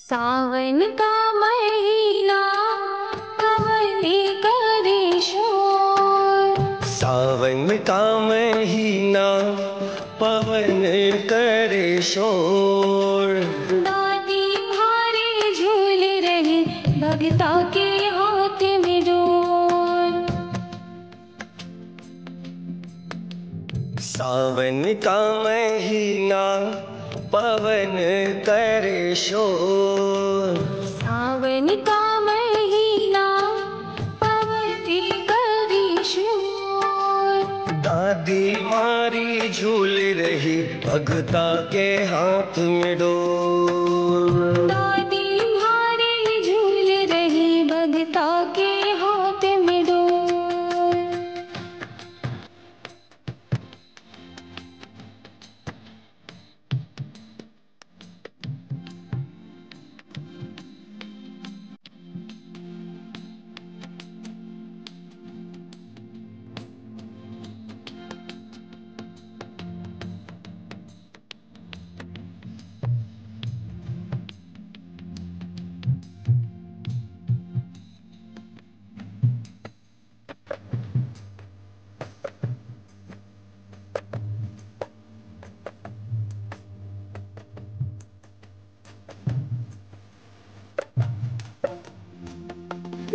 सावन का महीना कवली करे शोर। सावन का महीना पवन करे शोर। दादी भारे झूल रही भगता के हाथ में डोर। सावन का महीना पवन करे शोर। सावन का महीना पवन करे शोर। दादी मारी झूल रही भगता के हाथ में डोर। दादी भारे झूल रही भगता के हाथ में डोर।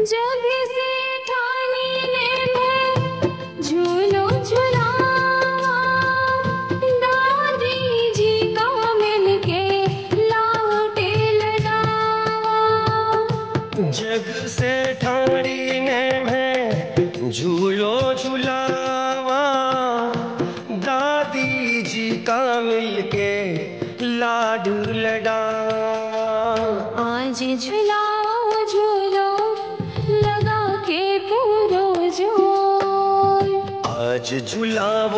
जब से ठानी ने मैं झूलो झुलावा, दादी जी का मिलके लौटे लड़ावा। जग से ठाड़ी ने मैं झूलो झुलावा, दादी जी का मिलके लाड लडावा। आज झुलाओ झूलो लगा के पूरो जोर। आज झुलाओ